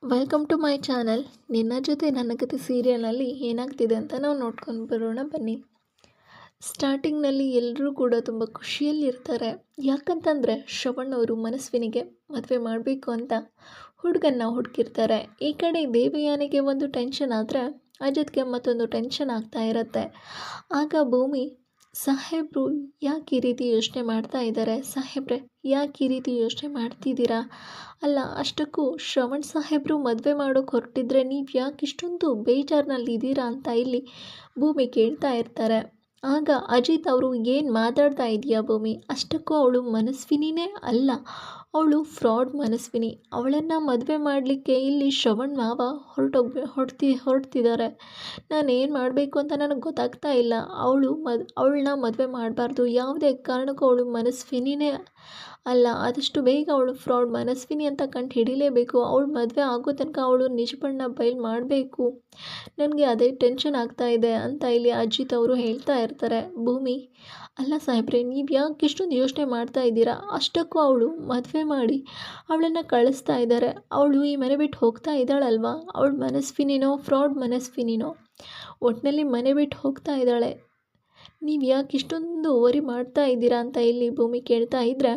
Welcome to my channel. ನಿನ್ನ ಜೊತೆ ನನ್ನ ಕತೆ ಸೀರಿಯಲ್ನಲ್ಲಿ ಏನಾಗ್ತಿದೆ ಅಂತ ನಾವು ನೋಡ್ಕೊಂಡು ಬರೋಣ ಬನ್ನಿ. ಸ್ಟಾರ್ಟಿಂಗ್ನಲ್ಲಿ ಎಲ್ಲರೂ ಕೂಡ ತುಂಬ ಖುಷಿಯಲ್ಲಿರ್ತಾರೆ. ಯಾಕಂತಂದರೆ ಶ್ರವಣ್ ಅವರು ಮನಸ್ವಿನಿಗೆ ಮದುವೆ ಮಾಡಬೇಕು ಅಂತ ಹುಡುಗನ್ನ ಹುಡುಕಿರ್ತಾರೆ. ಈ ಕಡೆ ದೇವಯಾನಿಗೆ ಒಂದು ಟೆನ್ಷನ್ ಆದರೆ ಅಜಿತ್ಗೆ ಮತ್ತೊಂದು ಟೆನ್ಷನ್ ಆಗ್ತಾ ಇರುತ್ತೆ. ಆಗ ಭೂಮಿ, ಸಾಹೇಬರು ಯಾಕೆ ಈ ರೀತಿ ಯೋಚನೆ ಮಾಡ್ತಾ ಇದ್ದಾರೆ, ಸಾಹೇಬ್ರೆ ಯಾಕೆ ಈ ರೀತಿ ಯೋಚನೆ ಮಾಡ್ತಿದ್ದೀರಾ, ಅಲ್ಲ ಅಷ್ಟಕ್ಕೂ ಶ್ರವಣ್ ಸಾಹೇಬರು ಮದುವೆ ಮಾಡೋಕೆ ಹೊರಟಿದ್ರೆ ನೀವು ಯಾಕೆ ಇಷ್ಟೊಂದು ಬೇಜಾರಿನಲ್ಲಿದ್ದೀರಾ ಅಂತ ಇಲ್ಲಿ ಭೂಮಿ ಕೇಳ್ತಾ ಇರ್ತಾರೆ. ಆಗ ಅಜಿತ್ ಅವರು, ಏನು ಮಾತಾಡ್ತಾ ಇದೆಯಾ ಭೂಮಿ, ಅಷ್ಟಕ್ಕೂ ಅವಳು ಮನಸ್ವಿನಿನೇ ಅಲ್ಲ, ಅವಳು ಫ್ರಾಡ್ ಮನಸ್ವಿನಿ. ಅವಳನ್ನು ಮದುವೆ ಮಾಡಲಿಕ್ಕೆ ಇಲ್ಲಿ ಶ್ರವಣ್ ಮಾವ ಹೊರಡ್ತಿದ್ದಾರೆ. ನಾನೇನು ಮಾಡಬೇಕು ಅಂತ ನನಗೆ ಗೊತ್ತಾಗ್ತಾ ಇಲ್ಲ. ಅವಳನ್ನ ಮದುವೆ ಮಾಡಬಾರ್ದು, ಯಾವುದೇ ಕಾರಣಕ್ಕೂ ಅವಳು ಮನಸ್ವಿನಿನೇ ಅಲ್ಲ. ಆದಷ್ಟು ಬೇಗ ಅವಳು ಫ್ರಾಡ್ ಮನಸ್ವಿನಿ ಅಂತ ಕಂಡು ಹಿಡಿಲೇಬೇಕು. ಅವಳು ಮದುವೆ ಆಗೋ ತನಕ ಅವಳು ನಿಜ ಬಣ್ಣ ಬಯಲು ಮಾಡಬೇಕು. ನನಗೆ ಅದೇ ಟೆನ್ಷನ್ ಆಗ್ತಾ ಇದೆ ಅಂತ ಇಲ್ಲಿ ಅಜಿತ್ ಅವರು ಹೇಳ್ತಾ ಇರ್ತಾರೆ. ಭೂಮಿ, ಅಲ್ಲ ಸಾಹೇಬ್ರೆ, ನೀವು ಯಾಕೆ ಇಷ್ಟೊಂದು ಯೋಚನೆ ಮಾಡ್ತಾ ಇದ್ದೀರಾ, ಅಷ್ಟಕ್ಕೂ ಅವಳು ಮದುವೆ ಮಾಡಿ ಅವಳನ್ನು ಕಳಿಸ್ತಾ ಇದ್ದಾರೆ. ಅವಳು ಈ ಮನೆ ಬಿಟ್ಟು ಹೋಗ್ತಾ ಇದ್ದಾಳಲ್ವಾ, ಅವಳು ಮನಸ್ವಿನಿನೋ ಫ್ರಾಡ್ ಮನಸ್ವಿನಿನೋ, ಒಟ್ಟಿನಲ್ಲಿ ಮನೆ ಬಿಟ್ಟು ಹೋಗ್ತಾ ಇದ್ದಾಳೆ. ನೀವು ಯಾಕೆ ಇಷ್ಟೊಂದು ವರಿ ಮಾಡ್ತಾ ಇದ್ದೀರಾ ಅಂತ ಇಲ್ಲಿ ಭೂಮಿ ಕೇಳ್ತಾ ಇದ್ದರೆ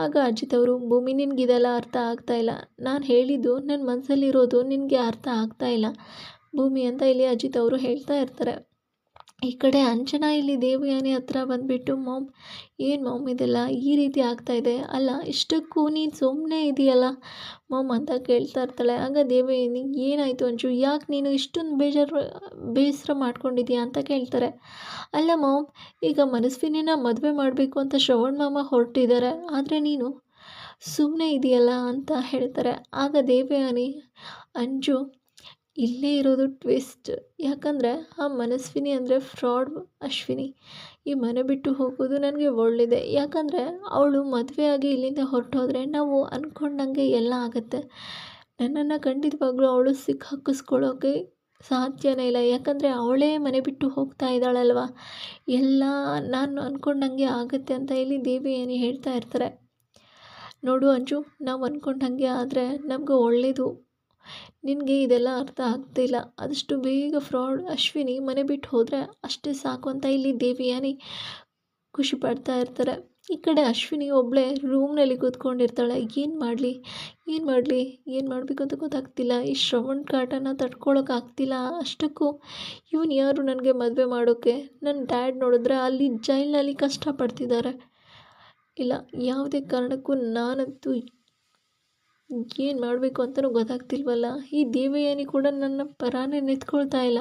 ಆಗ ಅಜಿತ್ ಅವರು, ಭೂಮಿ ನಿನಗಿದೆಲ್ಲ ಅರ್ಥ ಆಗ್ತಾ ಇಲ್ಲ, ನಾನು ಹೇಳಿದ್ದು ನನ್ನ ಮನಸ್ಸಲ್ಲಿರೋದು ನಿನಗೆ ಅರ್ಥ ಆಗ್ತಾ ಇಲ್ಲ ಭೂಮಿ ಅಂತ ಇಲ್ಲಿ ಅಜಿತ್ ಅವರು ಹೇಳ್ತಾ ಇರ್ತಾರೆ. ಈ ಕಡೆ ಅಂಜನಾ ಇಲ್ಲಿ ದೇವಯಾನಿ ಹತ್ರ ಬಂದುಬಿಟ್ಟು, ಏನು ಮಾಮ್ ಇದೆಲ್ಲ ಈ ರೀತಿ ಆಗ್ತಾಯಿದೆ, ಅಲ್ಲ ಇಷ್ಟಕ್ಕೂ ನೀನು ಸುಮ್ಮನೆ ಇದೆಯಲ್ಲ ಮಾಮ್ ಅಂತ ಕೇಳ್ತಾ ಇರ್ತಾಳೆ. ಆಗ ದೇವಯಾನಿ, ಏನಾಯಿತು ಅಂಜು, ಯಾಕೆ ನೀನು ಇಷ್ಟೊಂದು ಬೇಸರ ಮಾಡ್ಕೊಂಡಿದ್ಯಾ ಅಂತ ಕೇಳ್ತಾರೆ. ಅಲ್ಲ ಮಾಮ್, ಈಗ ಮನಸ್ವಿನಿನ ಮದುವೆ ಮಾಡಬೇಕು ಅಂತ ಶ್ರವಣ್ ಮಾಮ ಹೊರಟಿದ್ದಾರೆ, ಆದರೆ ನೀನು ಸುಮ್ಮನೆ ಇದೆಯಲ್ಲ ಅಂತ ಹೇಳ್ತಾರೆ. ಆಗ ದೇವಯಾನಿ, ಅಂಜು ಇಲ್ಲೇ ಇರೋದು ಟ್ವಿಸ್ಟ್, ಯಾಕಂದರೆ ಆ ಮನಸ್ವಿನಿ ಅಂದರೆ ಫ್ರಾಡ್ ಅಶ್ವಿನಿ. ಈ ಮನೆ ಬಿಟ್ಟು ಹೋಗೋದು ನನಗೆ ಒಳ್ಳೆಯದೇ, ಯಾಕಂದರೆ ಅವಳು ಮದುವೆಯಾಗಿ ಇಲ್ಲಿಂದ ಹೊರಟೋದ್ರೆ ನಾವು ಅಂದ್ಕೊಂಡಂಗೆ ಎಲ್ಲ ಆಗುತ್ತೆ. ನನ್ನನ್ನು ಖಂಡಿತವಾಗ್ಲೂ ಅವಳು ಸಿಕ್ಕಾಕಿಸ್ಕೊಳ್ಳೋಕೆ ಸಾಧ್ಯನೇ ಇಲ್ಲ, ಯಾಕಂದರೆ ಅವಳೇ ಮನೆ ಬಿಟ್ಟು ಹೋಗ್ತಾ ಇದ್ದಾಳಲ್ವ, ಎಲ್ಲ ನಾನು ಅಂದ್ಕೊಂಡಂಗೆ ಆಗುತ್ತೆ ಅಂತ ಇಲ್ಲಿ ದೇವಿಯಾನಿ ಹೇಳ್ತಾ ಇರ್ತಾರೆ. ನೋಡು ಅಂಜು, ನಾವು ಅಂದ್ಕೊಂಡಂಗೆ ಆದರೆ ನಮ್ಗೆ ಒಳ್ಳೆಯದು, ನಿನಗೆ ಇದೆಲ್ಲ ಅರ್ಥ ಆಗ್ತಿಲ್ಲ. ಆದಷ್ಟು ಬೇಗ ಫ್ರಾಡ್ ಅಶ್ವಿನಿ ಮನೆ ಬಿಟ್ಟು ಹೋದರೆ ಅಷ್ಟೇ ಸಾಕು ಅಂತ ಇಲ್ಲಿ ದೇವಯಾನಿ ಖುಷಿ ಪಡ್ತಾ ಇರ್ತಾರೆ. ಈ ಕಡೆ ಅಶ್ವಿನಿ ಒಬ್ಬಳೇ ರೂಮ್ನಲ್ಲಿ ಕೂತ್ಕೊಂಡಿರ್ತಾಳೆ. ಏನು ಮಾಡಬೇಕು ಅಂತ ಗೊತ್ತಾಗ್ತಿಲ್ಲ. ಈ ಶ್ರವಣ್ ಕಾಟನ ತಡ್ಕೊಳೋಕ್ಕಾಗ್ತಿಲ್ಲ. ಅಷ್ಟಕ್ಕೂ ಇವನು ಯಾರು ನನಗೆ ಮದುವೆ ಮಾಡೋಕ್ಕೆ, ನನ್ನ ಡ್ಯಾಡ್ ನೋಡಿದ್ರೆ ಅಲ್ಲಿ ಜೈಲಿನಲ್ಲಿ ಕಷ್ಟಪಡ್ತಿದ್ದಾರೆ. ಇಲ್ಲ, ಯಾವುದೇ ಕಾರಣಕ್ಕೂ ನಾನಂತೂ ಏನು ಮಾಡಬೇಕು ಅಂತಲೂ ಗೊತ್ತಾಗ್ತಿಲ್ವಲ್ಲ. ಈ ದೇವಯಾನಿ ಕೂಡ ನನ್ನ ಪರಾನೇ ನಿಂತ್ಕೊಳ್ತಾ ಇಲ್ಲ.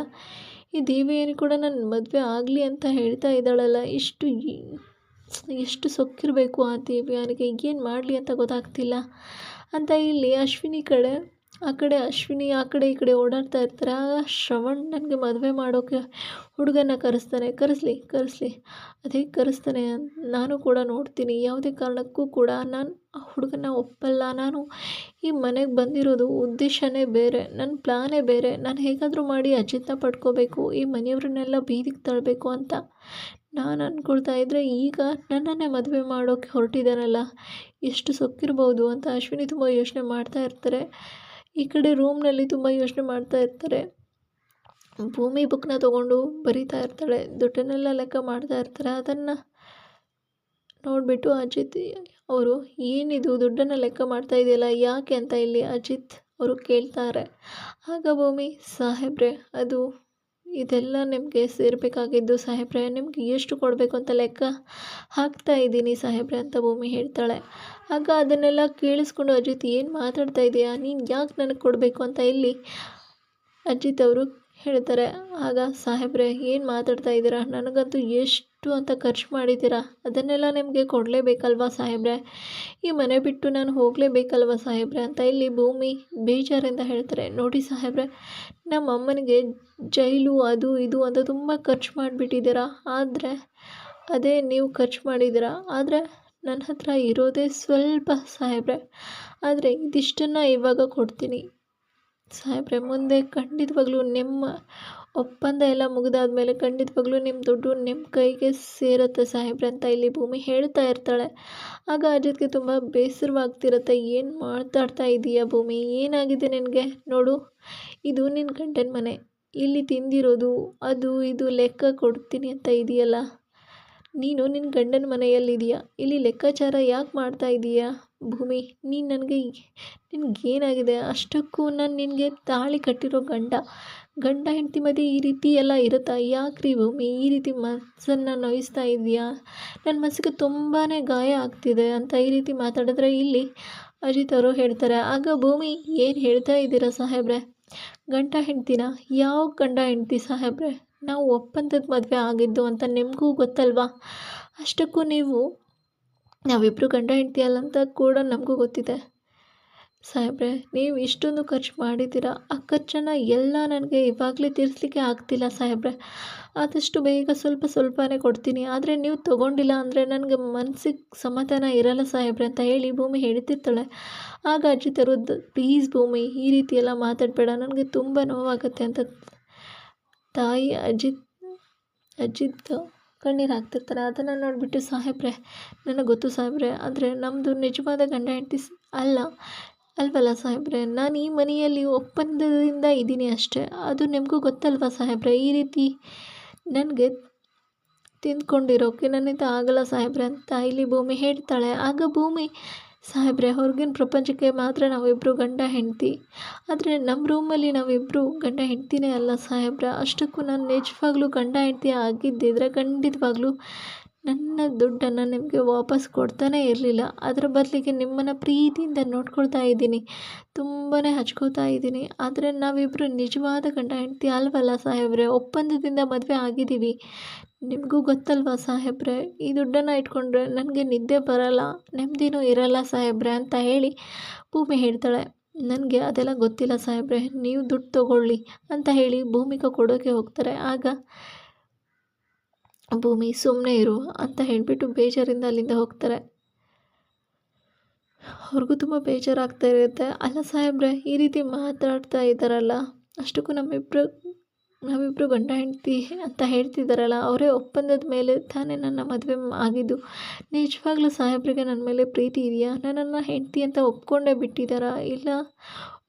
ಈ ದೇವಯಾನಿ ಕೂಡ ನನ್ನ ಮದುವೆ ಆಗಲಿ ಅಂತ ಹೇಳ್ತಾ ಇದ್ದಾಳಲ್ಲ, ಎಷ್ಟು ಸೊಕ್ಕಿರಬೇಕು ಆ ದೇವಯಾನಿಗೆ, ಏನು ಮಾಡಲಿ ಅಂತ ಗೊತ್ತಾಗ್ತಿಲ್ಲ ಅಂತ ಇಲ್ಲಿ ಅಶ್ವಿನಿ ಅಶ್ವಿನಿ ಆ ಕಡೆ ಈ ಕಡೆ ಓಡಾಡ್ತಾ ಇರ್ತಾರೆ. ಆಗ ಶ್ರವಣ್ ನನಗೆ ಮದುವೆ ಮಾಡೋಕ್ಕೆ ಹುಡುಗನ ಕರೆಸ್ಲಿ ಅದೇ ಕರೆಸ್ತಾನೆ, ನಾನು ಕೂಡ ನೋಡ್ತೀನಿ. ಯಾವುದೇ ಕಾರಣಕ್ಕೂ ಕೂಡ ನಾನು ಆ ಹುಡುಗನ ಒಪ್ಪಲ್ಲ. ನಾನು ಈ ಮನೆಗೆ ಬಂದಿರೋದು ಉದ್ದೇಶನೇ ಬೇರೆ, ನನ್ನ ಪ್ಲಾನೇ ಬೇರೆ. ನಾನು ಹೇಗಾದರೂ ಮಾಡಿ ಅಜಿತ್ನ ಪಡ್ಕೋಬೇಕು, ಈ ಮನೆಯವ್ರನ್ನೆಲ್ಲ ಬೀದಿಗೆ ತಳ್ಳಬೇಕು ಅಂತ ನಾನು ಅಂದ್ಕೊಳ್ತಾ ಇದ್ದರೆ ಈಗ ನನ್ನನ್ನೇ ಮದುವೆ ಮಾಡೋಕ್ಕೆ ಹೊರಟಿದ್ದಾನಲ್ಲ, ಎಷ್ಟು ಸೊಕ್ಕಿರ್ಬೋದು ಅಂತ ಅಶ್ವಿನಿ ತುಂಬ ಯೋಚನೆ ಮಾಡ್ತಾ ಇರ್ತಾರೆ. ಈ ಕಡೆ ರೂಮ್ನಲ್ಲಿ ತುಂಬ ಯೋಚನೆ ಮಾಡ್ತಾ ಇರ್ತಾರೆ. ಭೂಮಿ ಬುಕ್ನ ತೊಗೊಂಡು ಬರಿತಾ ಇರ್ತಾಳೆ, ದುಡ್ಡನ್ನೆಲ್ಲ ಲೆಕ್ಕ ಮಾಡ್ತಾ ಇರ್ತಾರೆ. ಅದನ್ನು ನೋಡಿಬಿಟ್ಟು ಅಜಿತ್ ಅವರು, ಏನಿದು ದುಡ್ಡನ್ನು ಲೆಕ್ಕ ಮಾಡ್ತಾ ಇದೆಯಲ್ಲ ಯಾಕೆ ಅಂತ ಇಲ್ಲಿ ಅಜಿತ್ ಅವರು ಕೇಳ್ತಾರೆ. ಆಗ ಭೂಮಿ, ಸಾಹೇಬ್ರೆ ಇದೆಲ್ಲ ನಿಮಗೆ ಸೇರಬೇಕಾಗಿದ್ದು ಸಾಹೇಬ್ರೆ, ನಿಮ್ಗೆ ಎಷ್ಟು ಕೊಡಬೇಕು ಅಂತ ಲೆಕ್ಕ ಹಾಕ್ತಾ ಇದ್ದೀನಿ ಸಾಹೇಬ್ರೆ ಅಂತ ಭೂಮಿ ಹೇಳ್ತಾಳೆ. ಆಗ ಅದನ್ನೆಲ್ಲ ಕೇಳಿಸ್ಕೊಂಡು ಅಜಿತ್, ಏನು ಮಾತಾಡ್ತಾ ಇದೆಯಾ ನೀನು, ಯಾಕೆ ನನಗೆ ಕೊಡಬೇಕು ಅಂತ ಇಲ್ಲಿ ಅಜಿತ್ ಅವರು ಹೇಳ್ತಾರೆ. ಆಗ ಸಾಹೇಬ್ರೆ ಏನು ಮಾತಾಡ್ತಾ ಇದ್ದೀರಾ, ನನಗಂತೂ ಎಷ್ಟು ಅಂತ ಖರ್ಚು ಮಾಡಿದ್ದೀರಾ, ಅದನ್ನೆಲ್ಲ ನಿಮಗೆ ಕೊಡಲೇಬೇಕಲ್ವಾ ಸಾಹೇಬ್ರೆ, ಈ ಮನೆ ಬಿಟ್ಟು ನಾನು ಹೋಗಲೇಬೇಕಲ್ವ ಸಾಹೇಬ್ರೆ ಅಂತ ಇಲ್ಲಿ ಭೂಮಿ ಬೇಜಾರಿಂದ ಹೇಳ್ತಾರೆ. ನೋಡಿ ಸಾಹೇಬ್ರೆ, ನಮ್ಮ ಅಮ್ಮನಿಗೆ ಜೈಲು ಅದು ಇದು ಅಂತ ತುಂಬ ಖರ್ಚು ಮಾಡಿಬಿಟ್ಟಿದ್ದೀರಾ, ಆದರೆ ಅದೇ ನೀವು ಖರ್ಚು ಮಾಡಿದ್ದೀರಾ, ಆದರೆ ನನ್ನ ಹತ್ರ ಇರೋದೇ ಸ್ವಲ್ಪ ಸಾಹೇಬ್ರೆ, ಆದರೆ ಇದಿಷ್ಟನ್ನು ಇವಾಗ ಕೊಡ್ತೀನಿ ಸಾಹೇಬ್ರೆ, ಮುಂದೆ ಖಂಡಿತವಾಗ್ಲೂ ನಿಮ್ಮ ಒಪ್ಪಂದ ಎಲ್ಲ ಮುಗಿದಾದ್ಮೇಲೆ ಖಂಡಿತವಾಗ್ಲೂ ನಿಮ್ಮ ದುಡ್ಡು ನಿಮ್ಮ ಕೈಗೆ ಸೇರುತ್ತೆ ಸಾಹೇಬ್ರೆ ಅಂತ ಇಲ್ಲಿ ಭೂಮಿ ಹೇಳ್ತಾ ಇರ್ತಾಳೆ. ಆಗ ಅಜಿತ್ಗೆ ತುಂಬ ಬೇಸರವಾಗ್ತಿರುತ್ತೆ. ಏನು ಮಾತಾಡ್ತಾ ಇದೀಯಾ ಭೂಮಿ, ಏನಾಗಿದೆ ನಿನಗೆ? ನೋಡು, ಇದು ನಿನ್ನ ಗಂಡನ ಮನೆ, ಇಲ್ಲಿ ತಿಂದಿರೋದು ಅದು ಇದು ಲೆಕ್ಕ ಕೊಡ್ತೀನಿ ಅಂತ ಇದೆಯಲ್ಲ. ನೀನು ನಿನ್ನ ಗಂಡನ ಮನೆಯಲ್ಲಿದೆಯಾ, ಇಲ್ಲಿ ಲೆಕ್ಕಾಚಾರ ಯಾಕೆ ಮಾಡ್ತಾ ಇದೀಯಾ ಭೂಮಿ? ನೀನು ನಿನಗೇನಾಗಿದೆ? ಅಷ್ಟಕ್ಕೂ ನಾನು ನಿನಗೆ ತಾಳಿ ಕಟ್ಟಿರೋ ಗಂಡ ಹೆಂಡತಿ ಮಧ್ಯೆ ಈ ರೀತಿ ಎಲ್ಲ ಇರುತ್ತಾ? ಯಾಕ್ರಿ ಭೂಮಿ ಈ ರೀತಿ ಮನಸ್ಸನ್ನು ನೋಯಿಸ್ತಾ ಇದೆಯಾ? ನನ್ನ ಮನಸ್ಸಿಗೆ ತುಂಬಾ ಗಾಯ ಆಗ್ತಿದೆ ಅಂತ ಈ ರೀತಿ ಮಾತಾಡಿದ್ರೆ ಇಲ್ಲಿ ಅಜಿತ್ ಅವರು ಹೇಳ್ತಾರೆ. ಆಗ ಭೂಮಿ, ಏನು ಹೇಳ್ತಾ ಇದ್ದೀರಾ ಸಾಹೇಬ್ರೆ? ಗಂಡ ಹೆಂಡ್ತಿನ? ಯಾವ ಗಂಡ ಹೆಂಡ್ತಿ ಸಾಹೇಬ್ರೆ? ನಾವು ಒಪ್ಪಂದದ ಮದುವೆ ಆಗಿದ್ದು ಅಂತ ನಿಮಗೂ ಗೊತ್ತಲ್ವಾ? ಅಷ್ಟಕ್ಕೂ ನಾವಿಬ್ಬರು ಗಂಡ ಹೆಂಡ್ತಿ ಅಲ್ಲ ಅಂತ ಕೂಡ ನಮಗೂ ಗೊತ್ತಿದೆ ಸಾಹೇಬ್ರೆ. ನೀವು ಇಷ್ಟೊಂದು ಖರ್ಚು ಮಾಡಿದ್ದೀರಾ, ಆ ಖರ್ಚನ್ನು ಎಲ್ಲ ನನಗೆ ಇವಾಗಲೇ ತೀರಿಸಲಿಕ್ಕೆ ಆಗ್ತಿಲ್ಲ ಸಾಹೇಬ್ರೆ. ಆದಷ್ಟು ಬೇಗ ಸ್ವಲ್ಪನೇ ಕೊಡ್ತೀನಿ, ಆದರೆ ನೀವು ತೊಗೊಂಡಿಲ್ಲ ಅಂದರೆ ನನಗೆ ಮನಸ್ಸಿಗೆ ಸಮಾಧಾನ ಇರಲ್ಲ ಸಾಹೇಬ್ರೆ ಅಂತ ಹೇಳಿ ಭೂಮಿ ಹೇಳ್ತಿರ್ತಾಳೆ. ಆಗ ಅಜಿತ್ ಅವರು, ಪ್ಲೀಸ್ ಭೂಮಿ ಈ ರೀತಿ ಎಲ್ಲ ಮಾತಾಡಬೇಡ, ನನಗೆ ತುಂಬ ನೋವಾಗುತ್ತೆ ಅಂತ ತಾಯಿ ಅಜಿತ್ ಕಣ್ಣೀರು ಹಾಕ್ತಿರ್ತಾರೆ. ಅದನ್ನು ನೋಡಿಬಿಟ್ಟು, ಸಾಹೇಬ್ರೆ ನನಗೆ ಗೊತ್ತು ಸಾಹೇಬ್ರೆ, ಆದರೆ ನಮ್ಮದು ನಿಜವಾದ ಗಂಡ ಹೆಂಡತಿ ಅಲ್ವಲ್ಲ ಸಾಹೇಬ್ರೆ. ನಾನು ಈ ಮನೆಯಲ್ಲಿ ಒಪ್ಪಂದದಿಂದ ಇದ್ದೀನಿ ಅಷ್ಟೇ, ಅದು ನಿಮಗೂ ಗೊತ್ತಲ್ವಾ ಸಾಹೇಬ್ರೆ. ಈ ರೀತಿ ನನಗೆ ತಿಂದ್ಕೊಂಡಿರೋಕ್ಕೆ ನನ್ನಿಂದ ಆಗಲ್ಲ ಸಾಹೇಬ್ರೆ ಅಂತ ಇಲ್ಲಿ ಭೂಮಿ ಹೇಳ್ತಾಳೆ. ಆಗ ಭೂಮಿ, ಸಾಹೇಬ್ರೆ ಹೊರಗಿನ ಪ್ರಪಂಚಕ್ಕೆ ಮಾತ್ರ ನಾವಿಬ್ಬರು ಗಂಡ ಹೆಂಡ್ತಿ, ಆದರೆ ನಮ್ಮ ರೂಮಲ್ಲಿ ನಾವಿಬ್ಬರು ಗಂಡ ಹೆಂಡ್ತಿನೇ ಅಲ್ಲ ಸಾಹೇಬ್ರೆ. ಅಷ್ಟಕ್ಕೂ ನಾನು ನಿಜವಾಗ್ಲೂ ಗಂಡ ಹೆಂಡ್ತಿ ಆಗಿದ್ದಿದ್ರೆ ಖಂಡಿತವಾಗ್ಲೂ ನನ್ನ ದುಡ್ಡನ್ನು ನಿಮಗೆ ವಾಪಸ್ ಕೊಡ್ತಾನೇ ಇರಲಿಲ್ಲ. ಅದರ ಬದಲಿಗೆ ನಿಮ್ಮನ್ನು ಪ್ರೀತಿಯಿಂದ ನೋಡ್ಕೊಳ್ತಾ ಇದ್ದೀನಿ, ತುಂಬಾ ಹಚ್ಕೋತಾ ಇದ್ದೀನಿ. ಆದರೆ ನಾವಿಬ್ಬರು ನಿಜವಾದ ಗಂಡ ಹೆಂಡ್ತಿ ಅಲ್ವಲ್ಲ ಸಾಹೇಬ್ರೆ, ಒಪ್ಪಂದದಿಂದ ಮದುವೆ ಆಗಿದ್ದೀವಿ, ನಿಮಗೂ ಗೊತ್ತಲ್ವಾ ಸಾಹೇಬ್ರೆ. ಈ ದುಡ್ಡನ್ನು ಇಟ್ಕೊಂಡ್ರೆ ನನಗೆ ನಿದ್ದೆ ಬರಲ್ಲ, ನೆಮ್ಮದಿನೂ ಇರಲ್ಲ ಸಾಹೇಬ್ರೆ ಅಂತ ಹೇಳಿ ಭೂಮಿ ಹೇಳ್ತಾಳೆ. ನನಗೆ ಅದೆಲ್ಲ ಗೊತ್ತಿಲ್ಲ ಸಾಹೇಬ್ರೆ, ನೀವು ದುಡ್ಡು ತೊಗೊಳ್ಳಿ ಅಂತ ಹೇಳಿ ಭೂಮಿಗೆ ಕೊಡೋಕ್ಕೆ ಹೋಗ್ತಾರೆ. ಆಗ ಭೂಮಿ, ಸುಮ್ಮನೆ ಇರು ಅಂತ ಹೇಳಿಬಿಟ್ಟು ಬೇಜಾರಿಂದ ಅಲ್ಲಿಂದ ಹೋಗ್ತಾರೆ. ಅವ್ರಿಗೂ ತುಂಬ ಬೇಜಾರಾಗ್ತಾ ಇರುತ್ತೆ. ಅಲ್ಲ ಸಾಹೇಬ್ರೆ, ಈ ರೀತಿ ಮಾತಾಡ್ತಾ ಇದ್ದಾರಲ್ಲ, ಅಷ್ಟಕ್ಕೂ ನಾವಿಬ್ಬರು ಗಂಡ ಹೆಂಡ್ತಿ ಅಂತ ಹೇಳ್ತಿದ್ದಾರಲ್ಲ, ಅವರೇ ಒಪ್ಪಂದದ ಮೇಲೆ ತಾನೇ ನನ್ನ ಮದುವೆ ಆಗಿದ್ದು. ನಿಜವಾಗ್ಲೂ ಸಾಹೇಬ್ರಿಗೆ ನನ್ನ ಮೇಲೆ ಪ್ರೀತಿ ಇದೆಯಾ? ನನ್ನನ್ನು ಹೆಂಡ್ತಿ ಅಂತ ಒಪ್ಕೊಂಡೇ ಬಿಟ್ಟಿದ್ದಾರಾ? ಇಲ್ಲ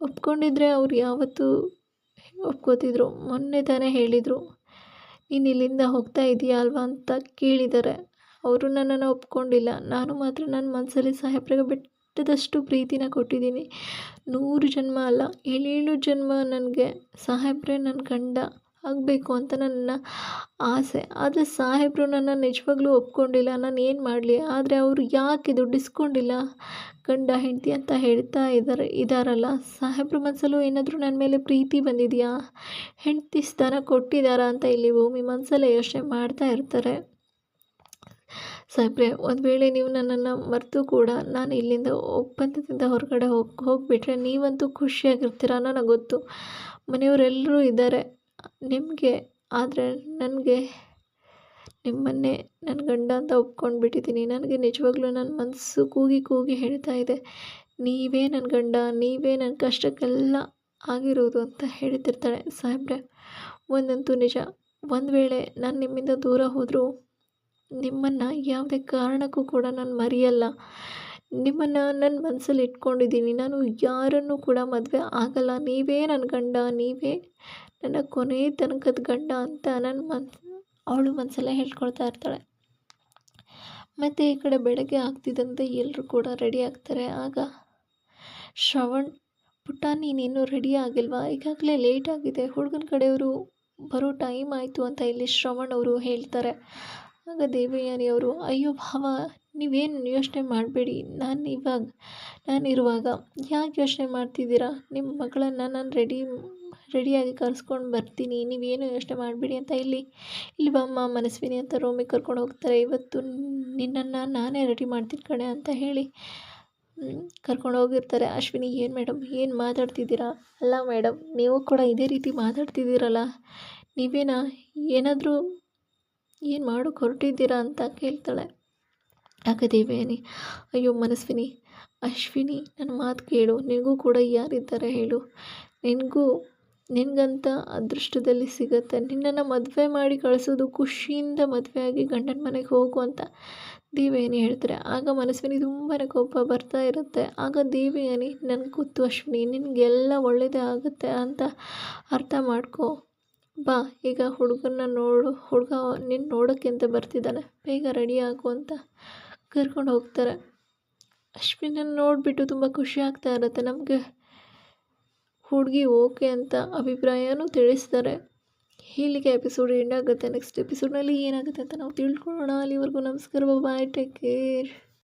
ಒಪ್ಕೊಂಡಿದ್ರೆ ಅವ್ರು ಯಾವತ್ತೂ ಒಪ್ಕೋತಿದ್ರು? ಮೊನ್ನೆ ತಾನೇ ಹೇಳಿದರು, ನೀನು ಇಲ್ಲಿಂದ ಹೋಗ್ತಾ ಇದೆಯಾ ಅಲ್ವಾ ಅಂತ ಕೇಳಿದ್ದಾರೆ. ಅವರು ನನ್ನನ್ನು ಒಪ್ಕೊಂಡಿಲ್ಲ. ನಾನು ಮಾತ್ರ ನನ್ನ ಮನಸ್ಸಲ್ಲಿ ಸಾಹೇಬ್ರಿಗೆ ಬೆಟ್ಟದಷ್ಟು ಪ್ರೀತಿನ ಕೊಟ್ಟಿದ್ದೀನಿ. 100 ಜನ್ಮ ಅಲ್ಲ, 7 ಜನ್ಮ ನನಗೆ ಸಾಹೇಬ್ರೆ ನನ್ನ ಗಂಡ ಆಗಬೇಕು ಅಂತ ನನ್ನ ಆಸೆ. ಆದರೆ ಸಾಹೇಬರು ನನ್ನ ನಿಜವಾಗ್ಲೂ ಒಪ್ಕೊಂಡಿಲ್ಲ. ನಾನು ಏನು ಮಾಡಲಿ? ಆದರೆ ಅವರು ಯಾಕೆ ದುಡ್ಡಿಸ್ಕೊಂಡಿಲ್ಲ? ಗಂಡ ಹೆಂಡತಿ ಅಂತ ಹೇಳ್ತಾ ಇದ್ದಾರಲ್ಲ, ಸಾಹೇಬ್ರ ಮನಸ್ಸಲ್ಲೂ ಏನಾದರೂ ನನ್ನ ಮೇಲೆ ಪ್ರೀತಿ ಬಂದಿದೆಯಾ? ಹೆಂಡತಿ ಸ್ಥಾನ ಕೊಟ್ಟಿದ್ದಾರಾ ಅಂತ ಇಲ್ಲಿ ಭೂಮಿ ಮನಸ್ಸಲ್ಲೇ ಯೋಚನೆ ಮಾಡ್ತಾ ಇರ್ತಾರೆ. ಸಾಹೇಬ್ರೆ, ಒಂದು ವೇಳೆ ನೀವು ನನ್ನನ್ನು ಮರೆತು ಕೂಡ ನಾನು ಇಲ್ಲಿಂದ ಒಪ್ಪಂದದಿಂದ ಹೊರಗಡೆ ಹೋಗಿಬಿಟ್ರೆ ನೀವಂತೂ ಖುಷಿಯಾಗಿರ್ತೀರ, ನನಗೆ ಗೊತ್ತು. ಮನೆಯವರೆಲ್ಲರೂ ಇದ್ದಾರೆ ನಿಮಗೆ, ಆದರೆ ನನಗೆ ನಿಮ್ಮನ್ನೇ ನನ್ನ ಗಂಡ ಅಂತ ಒಪ್ಕೊಂಡು ಬಿಟ್ಟಿದ್ದೀನಿ. ನನಗೆ ನಿಜವಾಗ್ಲೂ ನನ್ನ ಮನಸ್ಸು ಕೂಗಿ ಹೇಳ್ತಾ ಇದೆ, ನೀವೇ ನನ್ನ ಗಂಡ, ನೀವೇ ನನ್ನ ಕಷ್ಟಕ್ಕೆಲ್ಲ ಆಗಿರೋದು ಅಂತ ಹೇಳ್ತಿರ್ತಾಳೆ. ಸಾಹೇಬ್ರೆ, ಒಂದಂತೂ ನಿಜ, ಒಂದು ವೇಳೆ ನಾನು ನಿಮ್ಮಿಂದ ದೂರ ಹೋದರೂ ನಿಮ್ಮನ್ನು ಯಾವುದೇ ಕಾರಣಕ್ಕೂ ಕೂಡ ನಾನು ಮರೆಯಲ್ಲ. ನಿಮ್ಮನ್ನು ನನ್ನ ಮನಸ್ಸಲ್ಲಿ ಇಟ್ಕೊಂಡಿದ್ದೀನಿ. ನಾನು ಯಾರನ್ನೂ ಕೂಡ ಮದುವೆ ಆಗಲ್ಲ. ನೀವೇ ನನ್ನ ಗಂಡ, ನೀವೇ ನನ್ನ ಕೊನೆ ತನಕದ ಗಂಡ ಅಂತ ಅವಳು ಮನಸ್ಸಲ್ಲೇ ಹೇಳ್ಕೊಳ್ತಾ ಇರ್ತಾಳೆ. ಮತ್ತು ಈ ಕಡೆ ಬೆಳಗ್ಗೆ ಆಗ್ತಿದ್ದಂತೆ ಎಲ್ಲರೂ ಕೂಡ ರೆಡಿ ಆಗ್ತಾರೆ. ಆಗ ಶ್ರವಣ್, ಪುಟ್ಟ ನೀನಿನ್ನೂ ರೆಡಿ ಆಗಿಲ್ವಾ? ಈಗಾಗಲೇ ಲೇಟ್ ಆಗಿದೆ, ಹುಡುಗನ ಕಡೆಯವರು ಬರೋ ಟೈಮ್ ಆಯಿತು ಅಂತ ಇಲ್ಲಿ ಶ್ರವಣ್ ಅವರು ಹೇಳ್ತಾರೆ. ಆಗ ದೇವಯಾನಿ ಅವರು, ಅಯ್ಯೋ ಭಾವ, ನೀವೇನು ಯೋಚನೆ ಮಾಡಬೇಡಿ, ನಾನಿರುವಾಗ ಯಾಕೆ ಯೋಚನೆ ಮಾಡ್ತಿದ್ದೀರಾ? ನಿಮ್ಮ ಮಗಳನ್ನು ನಾನು ರೆಡಿಯಾಗಿ ಕರೆಸ್ಕೊಂಡು ಬರ್ತೀನಿ, ನೀವೇನು ಯೋಚನೆ ಮಾಡಬೇಡಿ ಅಂತ ಇಲ್ಲಿ ಬಮ್ಮ ಮನಸ್ವಿನಿ ಅಂತ ರೂಮಿಗೆ ಕರ್ಕೊಂಡು ಹೋಗ್ತಾರೆ. ಇವತ್ತು ನಿನ್ನನ್ನು ನಾನೇ ರೆಡಿ ಮಾಡ್ತೀನಿ ಕಣೆ ಅಂತ ಹೇಳಿ ಕರ್ಕೊಂಡು ಹೋಗಿರ್ತಾರೆ. ಅಶ್ವಿನಿ, ಏನು ಮೇಡಮ್ ಏನು ಮಾತಾಡ್ತಿದ್ದೀರಾ? ಅಲ್ಲ ಮೇಡಮ್, ನೀವು ಕೂಡ ಇದೇ ರೀತಿ ಮಾತಾಡ್ತಿದ್ದೀರಲ್ಲ, ಏನಾದರೂ ಏನು ಮಾಡೋಕ್ಕೆ ಹೊರಟಿದ್ದೀರಾ ಅಂತ ಕೇಳ್ತಾಳೆ. ಆಗ ದೇವಯಾನಿ, ಅಯ್ಯೋ ಮನಸ್ವಿನಿ, ಅಶ್ವಿನಿ ನನ್ನ ಮಾತು ಕೇಳು, ನಿನಗೂ ಕೂಡ ಯಾರಿದ್ದಾರೆ ಹೇಳು, ನಿನಗೂ ನಿನಗಂತ ಅದೃಷ್ಟದಲ್ಲಿ ಸಿಗುತ್ತೆ. ನಿನ್ನನ್ನು ಮದುವೆ ಮಾಡಿ ಕಳಿಸೋದು ಖುಷಿಯಿಂದ ಮದುವೆಯಾಗಿ ಗಂಡನ ಮನೆಗೆ ಹೋಗು ಅಂತ ದೇವಯಾನಿ ಹೇಳ್ತಾರೆ. ಆಗ ಮನಸ್ವಿನಿ ತುಂಬಾ ಕೋಪ ಬರ್ತಾ ಇರುತ್ತೆ. ಆಗ ದೇವಯಾನಿ ನನಗೆ ಗೊತ್ತು ಅಶ್ವಿನಿ, ನಿನಗೆಲ್ಲ ಒಳ್ಳೆಯದೇ ಆಗುತ್ತೆ ಅಂತ ಅರ್ಥ ಮಾಡ್ಕೊ. ಬಾ ಈಗ ಹುಡುಗನ್ನ ನೋಡು, ಹುಡುಗ ನಿನ್ನ ನೋಡೋಕ್ಕೆ ಅಂತ ಬರ್ತಿದ್ದಾನೆ, ಬೇಗ ರೆಡಿ ಆಗು ಅಂತ ಕರ್ಕೊಂಡು ಹೋಗ್ತಾರೆ. ಅಶ್ವಿನನ್ನು ನೋಡಿಬಿಟ್ಟು ತುಂಬ ಖುಷಿ ಆಗ್ತಾ ಇರುತ್ತೆ. ನಮಗೆ ಹುಡುಗಿ ಓಕೆ ಅಂತ ಅಭಿಪ್ರಾಯನೂ ತಿಳಿಸ್ತಾರೆ. ಇಲ್ಲಿಗೆ ಎಪಿಸೋಡ್ ಎಂಡ್ ಆಗುತ್ತೆ. ನೆಕ್ಸ್ಟ್ ಎಪಿಸೋಡ್ನಲ್ಲಿ ಏನಾಗುತ್ತೆ ಅಂತ ನಾವು ತಿಳ್ಕೊಳ್ಳೋಣ. ಅಲ್ಲಿವರೆಗೂ ನಮಸ್ಕಾರ, ಬಾಯ್, ಟೇಕ್ ಕೇರ್.